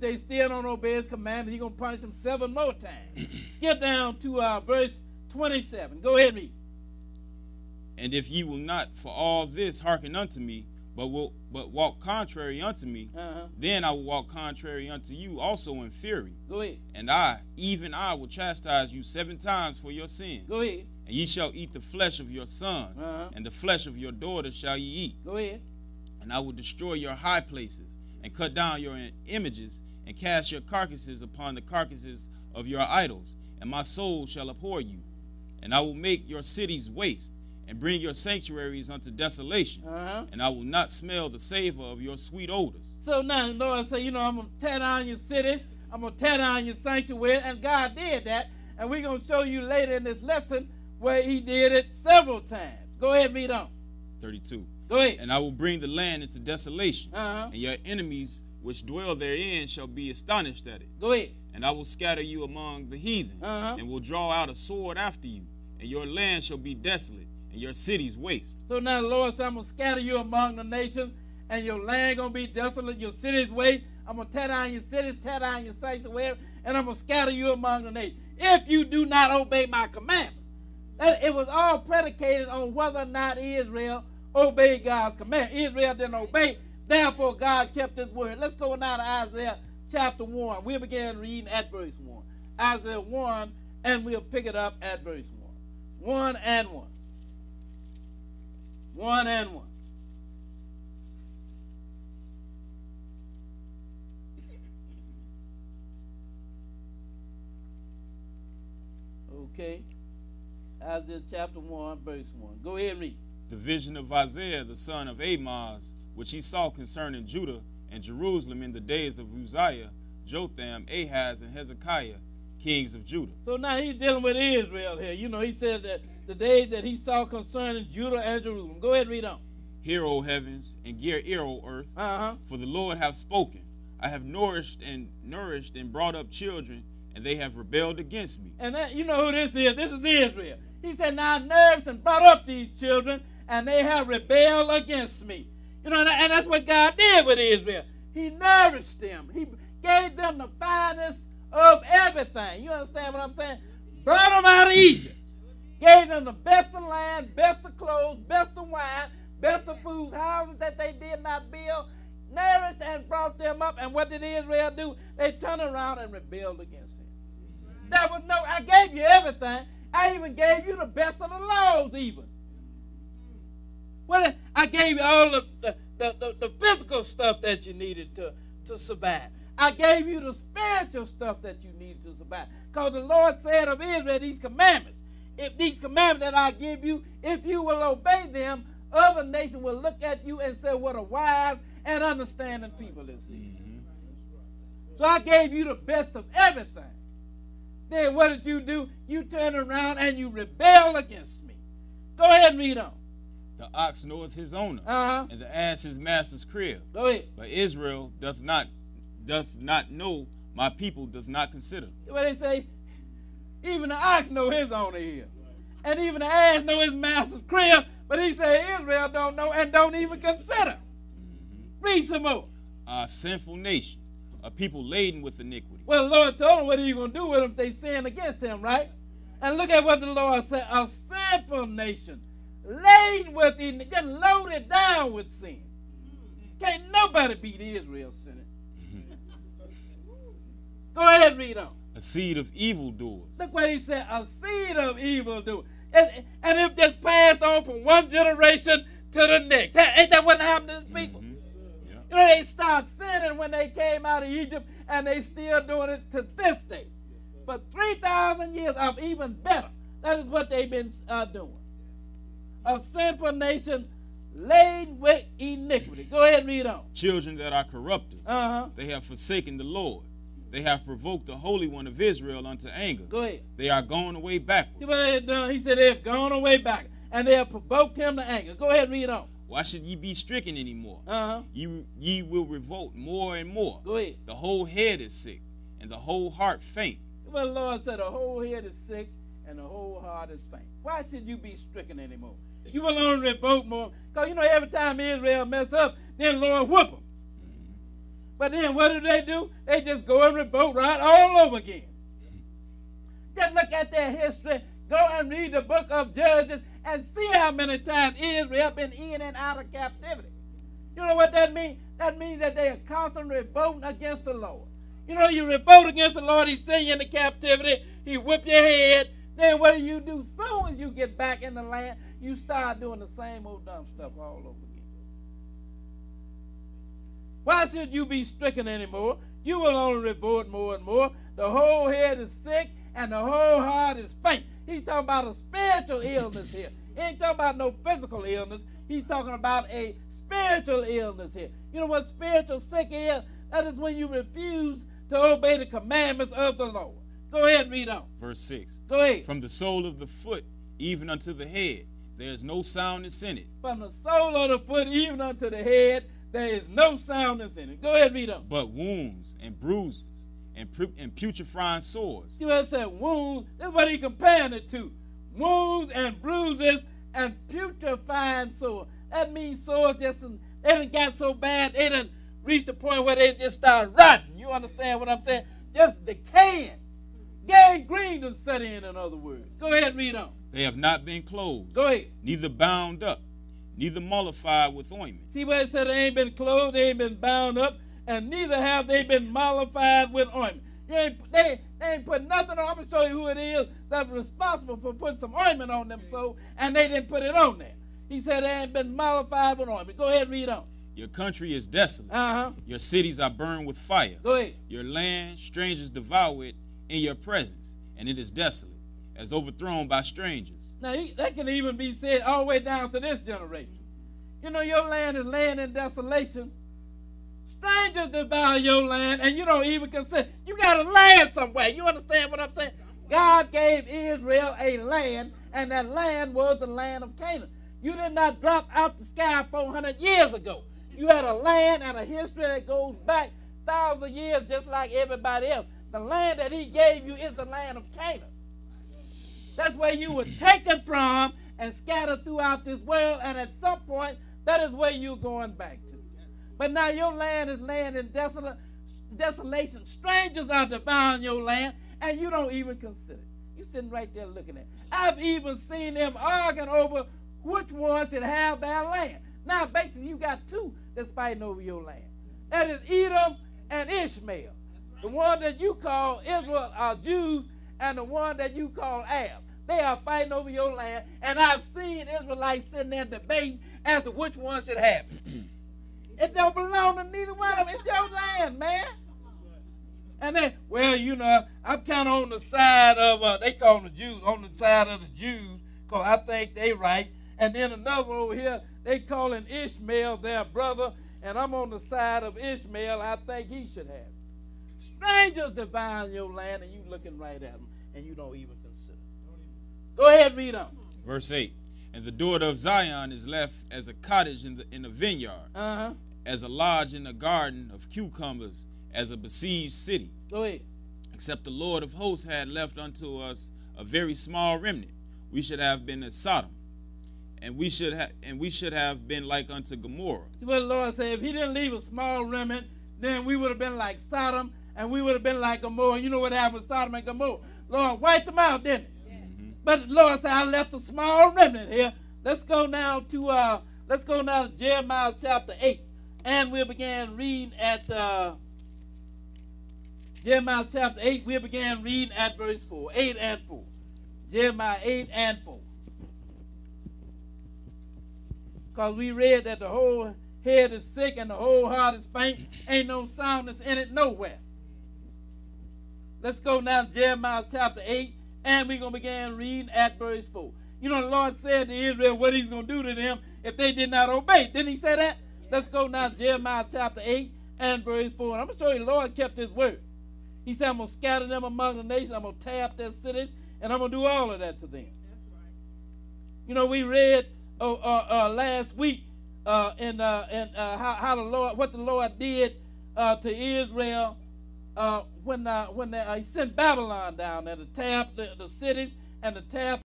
they still don't obey his commandments, he's going to punish them 7 more times. Skip down to verse 27. Go ahead and read. And if ye will not for all this hearken unto me, but walk contrary unto me, then I will walk contrary unto you also in fury. Go ahead. And I, even I, will chastise you 7 times for your sins. Go ahead. And ye shall eat the flesh of your sons, and the flesh of your daughters shall ye eat. Go ahead. And I will destroy your high places, and cut down your images, and cast your carcasses upon the carcasses of your idols, and my soul shall abhor you. And I will make your cities waste, and bring your sanctuaries unto desolation, and I will not smell the savor of your sweet odors. So now the Lord said, I'm going to tear down your city, I'm going to tear down your sanctuary, and God did that, and we're going to show you later in this lesson where he did it several times. Go ahead and read on. 32. Go ahead. And I will bring the land into desolation, and your enemies which dwell therein shall be astonished at it. Go ahead. And I will scatter you among the heathen, and will draw out a sword after you, and your land shall be desolate, and your cities waste. So now the Lord said, I'm going to scatter you among the nations, and your land going to be desolate, your cities waste. I'm going to tear down your cities, tear down your sanctuary, and I'm going to scatter you among the nations. If you do not obey my commandments. It was all predicated on whether or not Israel obeyed God's command. Israel didn't obey, therefore God kept his word. Let's go now to Isaiah chapter 1. We'll begin reading at verse 1. Isaiah 1, and we'll pick it up at verse 1. 1 and 1. 1 and 1. Okay. Isaiah chapter 1, verse 1. Go ahead and read. The vision of Isaiah, the son of Amoz, which he saw concerning Judah and Jerusalem in the days of Uzziah, Jotham, Ahaz, and Hezekiah, kings of Judah. So now he's dealing with Israel here. He said that the days that he saw concerning Judah and Jerusalem. Go ahead and read on. Hear, O heavens, and hear, O earth, for the Lord hath spoken. I have nourished and brought up children, and they have rebelled against me. And that, you know who this is? This is Israel. He said, now I nourished and brought up these children, and they have rebelled against me. And that's what God did with Israel. He nourished them. He gave them the finest of everything. You understand what I'm saying? Brought them out of Egypt. Gave them the best of land, best of clothes, best of wine, best of food, houses that they did not build. Nourished and brought them up. And what did Israel do? They turned around and rebelled against him. I gave you everything. I even gave you the best of the laws even. Well, I gave you all the physical stuff that you needed to survive. I gave you the spiritual stuff that you needed to survive. Because the Lord said of Israel, these commandments, if these commandments that I give you, if you will obey them, other nations will look at you and say, what a wise and understanding people this is. So I gave you the best of everything. Then what did you do? You turn around and you rebel against me. Go ahead and read on. The ox knoweth his owner, and the ass his master's crib. Go ahead. But Israel doth not know, my people doth not consider. What they say, even the ox know his owner here. And even the ass know his master's crib, but he say Israel don't know and don't even consider. Read some more. A sinful nation, a people laden with iniquity. Well, the Lord told them what he going to do with them if they sin against him, right? And look at what the Lord said, a sinful nation, laden with iniquity, just loaded down with sin. Can't nobody beat Israel sinning. Go ahead and read on. A seed of evildoers. Look what he said, a seed of evildoers. And it just passed on from one generation to the next. Ain't that what happened to these people? Yeah. They start sinning when they came out of Egypt, and they still doing it to this day. For 3,000 years of even better. That is what they've been doing. A sinful nation laden with iniquity. Go ahead and read on. Children that are corrupted. They have forsaken the Lord. They have provoked the Holy One of Israel unto anger. Go ahead. They are gone away backward. See what they have done? He said they have gone away backward. And they have provoked him to anger. Go ahead and read on. Why should ye be stricken anymore? Ye will revolt more and more. Go ahead. The whole head is sick, and the whole heart faint. Well, the Lord said the whole head is sick, and the whole heart is faint. Why should you be stricken anymore? You will only revolt more. Because, every time Israel mess up, then the Lord whoop them. But then what do? They just go and revolt right all over again. Just look at their history. Go and read the book of Judges and see how many times Israel has been in and out of captivity. You know what that means? That means that they are constantly revolting against the Lord. You know, you revolt against the Lord, he send you into captivity, he whip your head. Then what do? Soon as you get back in the land, you start doing the same old dumb stuff all over again. Why should you be stricken anymore? You will only revolt more and more. The whole head is sick and the whole heart is faint. He's talking about a spiritual illness here. He ain't talking about no physical illness. He's talking about a spiritual illness here. You know what spiritual sick is? That is when you refuse to obey the commandments of the Lord. Go ahead and read on. Verse 6. Go ahead. From the sole of the foot even unto the head, there is no soundness in it. From the sole of the foot even unto the head, there is no soundness in it. Go ahead and read on. But wounds and bruises and putrefying sores. See what it said? Wounds. This is what he's comparing it to. Wounds and bruises and putrefying sores. That means sores they done got so bad, they done reached the point where they just start rotting. You understand what I'm saying? Just decaying. Gangrene done set in other words. Go ahead and read on. They have not been clothed. Go ahead. Neither bound up, neither mollified with ointment. See what it said? They ain't been clothed, they ain't been bound up, and neither have they been mollified with ointment. They ain't put nothing on. I'm going to show you who it is that's responsible for putting some ointment on them, so, and they didn't put it on there. He said they ain't been mollified with ointment. Go ahead and read on. Your country is desolate. Uh-huh. Your cities are burned with fire. Go ahead. Your land, strangers devour it in your presence, and it is desolate, as overthrown by strangers. Now, that can even be said all the way down to this generation. You know, your land is laying in desolation. Strangers devour your land, and you don't even consider. You got a land somewhere. You understand what I'm saying? God gave Israel a land, and that land was the land of Canaan. You did not drop out the sky 400 years ago. You had a land and a history that goes back thousands of years just like everybody else. The land that he gave you is the land of Canaan. That's where you were taken from and scattered throughout this world, and at some point, that is where you're going back to. But now your land is laying in desolation. Strangers are devouring your land, and you don't even consider it. You're sitting right there looking at it. I've even seen them arguing over which one should have their land. Now, basically, you got two that's fighting over your land. That is Edom and Ishmael. The one that you call Israel are Jews, and the one that you call Arab. They are fighting over your land, and I've seen Israelites sitting there debating as to which one should have it. It don't belong to neither one of them. It's your land, man. And then, well, you know, I'm kind of on the side of, they call them the Jews, on the side of the Jews, because I think they right. And then another one over here, they calling Ishmael their brother, and I'm on the side of Ishmael. I think he should have it. Strangers devouring your land, and you looking right at them, and you don't even consider. Go ahead and read on. Verse 8. And the daughter of Zion is left as a cottage in the vineyard, as a lodge in the garden of cucumbers, as a besieged city. Go ahead. Except the Lord of hosts had left unto us a very small remnant, we should have been as Sodom, and we should have been like unto Gomorrah. See what the Lord said? If he didn't leave a small remnant, then we would have been like Sodom, and we would have been like Gomorrah. You know what happened with Sodom and Gomorrah? Lord wiped them out, didn't he? Yes. But the Lord said, I left a small remnant here. Let's go now to Jeremiah chapter 8. And we'll begin reading at Jeremiah chapter 8. We'll begin reading at verse 4. 8 and 4. Jeremiah 8 and 4. Because we read that the whole head is sick and the whole heart is faint. Ain't no soundness in it nowhere. Let's go now to Jeremiah chapter 8, and we're going to begin reading at verse 4. You know, the Lord said to Israel what he's going to do to them if they did not obey. Didn't he say that? Let's go now to Jeremiah chapter 8 and verse 4. And I'm going to show you the Lord kept his word. He said, I'm going to scatter them among the nations. I'm going to tear up their cities, and I'm going to do all of that to them. That's right. You know, we read last week how the Lord, what the Lord did to Israel when he sent Babylon down there to tear up the cities and to tear up